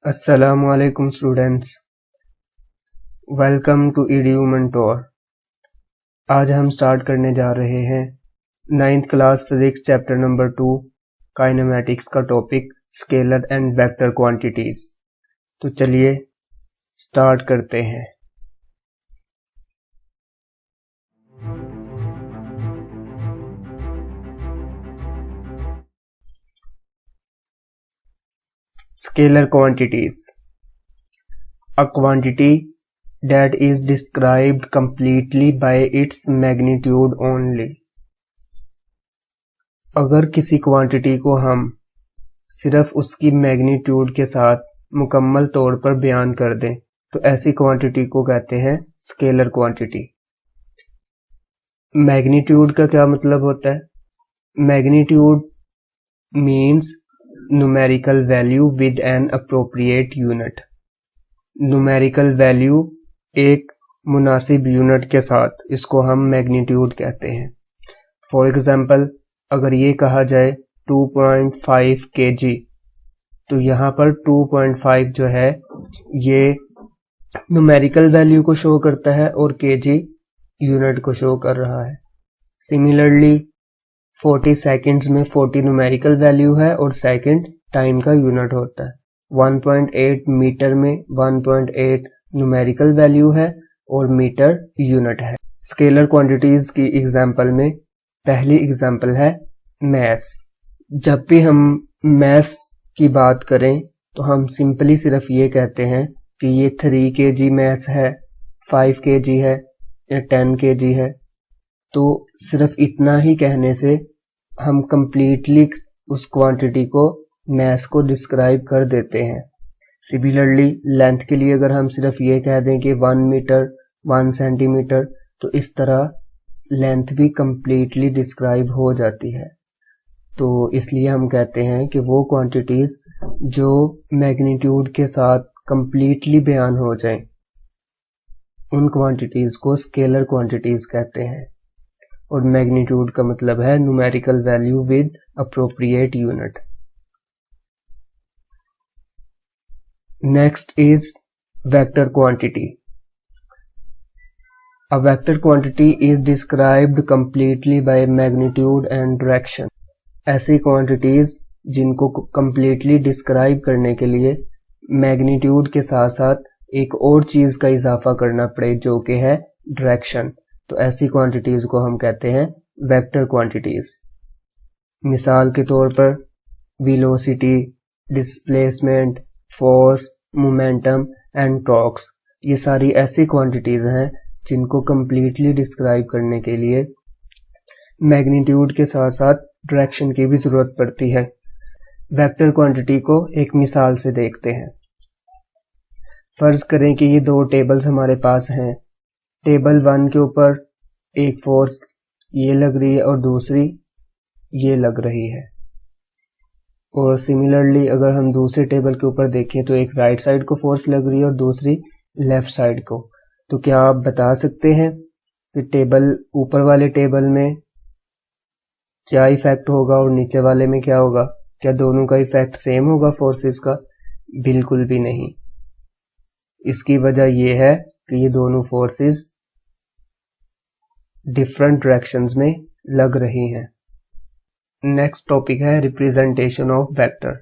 Assalamualaikum students, welcome to EDU mentor. आज हम start करने जा रहे हैं 9th class physics chapter number 2 kinematics का topic scalar and vector quantities. तो चलिए स्टार्ट करते हैं। Scalar quantities, a quantity that is described completely by its magnitude only। अगर किसी क्वांटिटी को हम सिर्फ उसकी मैग्नीट्यूड के साथ मुकम्मल तौर पर बयान कर दें तो ऐसी क्वांटिटी को कहते हैं स्केलर क्वांटिटी। मैग्नीट्यूड का क्या मतलब होता है? Magnitude means numerical value with an appropriate unit. Numerical value एक मुनासिब यूनिट के साथ, इसको हम मैग्नीट्यूड कहते हैं। फॉर एग्जाम्पल, अगर ये कहा जाए 2.5 kg, तो यहाँ पर 2.5 जो है ये न्यूमेरिकल वैल्यू को शो करता है और kg यूनिट को शो कर रहा है। सिमिलरली 40 सेकेंड्स में 40 न्यूमेरिकल वैल्यू है और सेकंड टाइम का यूनिट होता है। 1.8 मीटर में 1.8 न्यूमेरिकल वैल्यू है और मीटर यूनिट है। स्केलर क्वांटिटीज की एग्जांपल में पहली एग्जांपल है मैस। जब भी हम मैस की बात करें तो हम सिंपली सिर्फ ये कहते हैं कि ये 3 kg मैस है, 5 kg है या 10 kg है। तो सिर्फ इतना ही कहने से हम कंप्लीटली उस क्वांटिटी को मैस को डिस्क्राइब कर देते हैं। सिमिलरली लेंथ के लिए अगर हम सिर्फ ये कह दें कि 1 मीटर 1 सेंटीमीटर, तो इस तरह लेंथ भी कंप्लीटली डिस्क्राइब हो जाती है। तो इसलिए हम कहते हैं कि वो क्वांटिटीज जो मैग्नीट्यूड के साथ कंप्लीटली बयान हो जाएं, उन क्वांटिटीज को स्केलर क्वांटिटीज कहते हैं। और मैग्नीट्यूड का मतलब है numerical value with appropriate unit. Next is vector quantity. A vector quantity is described completely by magnitude and direction. ऐसी quantities जिनको completely describe करने के लिए magnitude के साथ साथ एक और चीज का इजाफा करना पड़े जो कि है direction, तो ऐसी quantities को हम कहते हैं vector quantities। मिसाल के तौर पर velocity, displacement, force, momentum and torques, ये सारी ऐसी क्वांटिटीज हैं जिनको कंप्लीटली डिस्क्राइब करने के लिए मैग्नीट्यूड के साथ साथ डायरेक्शन की भी जरूरत पड़ती है। वेक्टर क्वांटिटी को एक मिसाल से देखते हैं। फर्ज करें कि ये दो टेबल्स हमारे पास हैं। टेबल 1 के ऊपर एक फोर्स ये लग रही है और दूसरी ये लग रही है। और सिमिलरली अगर हम दूसरे टेबल के ऊपर देखें तो एक राइट साइड को फोर्स लग रही है और दूसरी लेफ्ट साइड को। तो क्या आप बता सकते हैं कि टेबल ऊपर वाले टेबल में क्या इफेक्ट होगा और नीचे वाले में क्या होगा? क्या दोनों का इफेक्ट सेम होगा फोर्सेस का? बिल्कुल भी नहीं। इसकी वजह यह है कि ये दोनों फोर्सेस डिफरेंट डायरेक्शंस में लग रही हैं। नेक्स्ट टॉपिक है रिप्रेजेंटेशन ऑफ वेक्टर।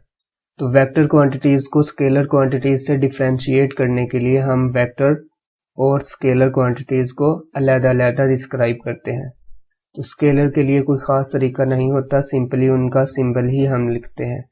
तो वेक्टर क्वांटिटीज को स्केलर क्वांटिटीज से डिफरेंशिएट करने के लिए हम वेक्टर और स्केलर क्वांटिटीज को अलग-अलग डिस्क्राइब करते हैं। तो स्केलर के लिए कोई खास तरीका नहीं होता, सिंपली उनका सिंबल ही हम लिखते हैं।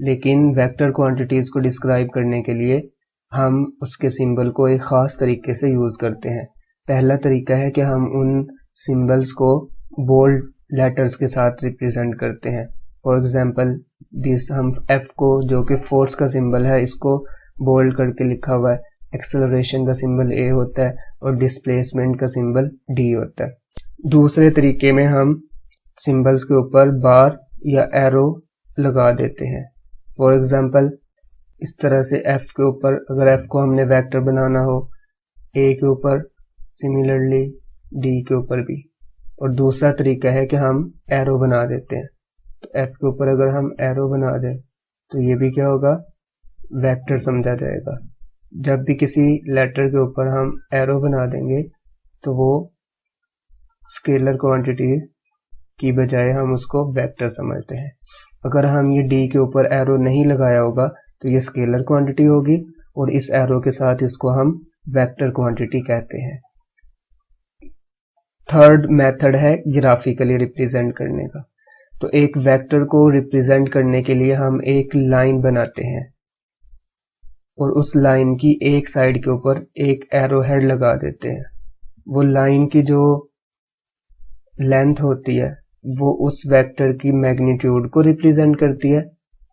लेकिन वेक्टर क्वांटिटीज को डिस्क्राइब करने के लिए हम उसके सिंबल को एक खास तरीके से यूज करते हैं। पहला तरीका है कि हम उन सिंबल्स को बोल्ड लेटर्स के साथ रिप्रेजेंट करते हैं। फॉर एग्जाम्पल दिस, हम F को जो कि फोर्स का सिंबल है इसको बोल्ड करके लिखा हुआ है। एक्सेलरेशन का सिंबल A होता है और डिस्प्लेसमेंट का सिंबल D होता है। दूसरे तरीके में हम सिंबल्स के ऊपर बार या एरो लगा देते हैं। फॉर एग्जाम्पल इस तरह से F के ऊपर, अगर F को हमने वेक्टर बनाना हो, A के ऊपर, सिमिलरली D के ऊपर भी। और दूसरा तरीका है कि हम एरो बना देते हैं। तो F के ऊपर अगर हम एरो बना दें तो ये भी क्या होगा, वेक्टर समझा जाएगा। जब भी किसी लेटर के ऊपर हम एरो बना देंगे तो वो स्केलर क्वांटिटी की बजाय हम उसको वेक्टर समझते हैं। अगर हम ये डी के ऊपर एरो नहीं लगाया होगा तो ये स्केलर क्वांटिटी होगी और इस एरो के साथ इसको हम वेक्टर क्वांटिटी कहते हैं। थर्ड मेथड है ग्राफिकली रिप्रेजेंट करने का। तो एक वेक्टर को रिप्रेजेंट करने के लिए हम एक लाइन बनाते हैं और उस लाइन की एक साइड के ऊपर एक एरो हेड लगा देते हैं। वो लाइन की जो लेंथ होती है वो उस वेक्टर की मैग्नीट्यूड को रिप्रेजेंट करती है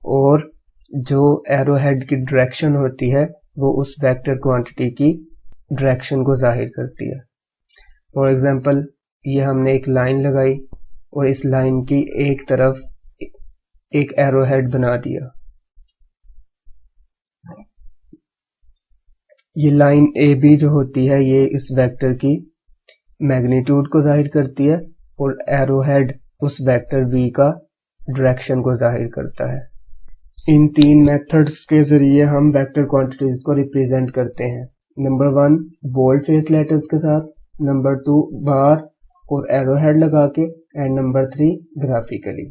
और जो एरो हेड की डायरेक्शन होती है वो उस वेक्टर क्वांटिटी की डायरेक्शन को जाहिर करती है। फॉर एग्जांपल ये हमने एक लाइन लगाई और इस लाइन की एक तरफ एक एरो हेड बना दिया। ये लाइन ए बी जो होती है ये इस वेक्टर की मैग्नीट्यूड को जाहिर करती है और एरो हेड उस वेक्टर v का डायरेक्शन को जाहिर करता है। इन तीन मेथड्स के जरिए हम वेक्टर क्वांटिटीज को रिप्रेजेंट करते हैं। नंबर 1 बोल्ड फेस लेटर्स के साथ, नंबर 2 बार और एरो हेड लगा के, एंड नंबर 3 ग्राफिकली।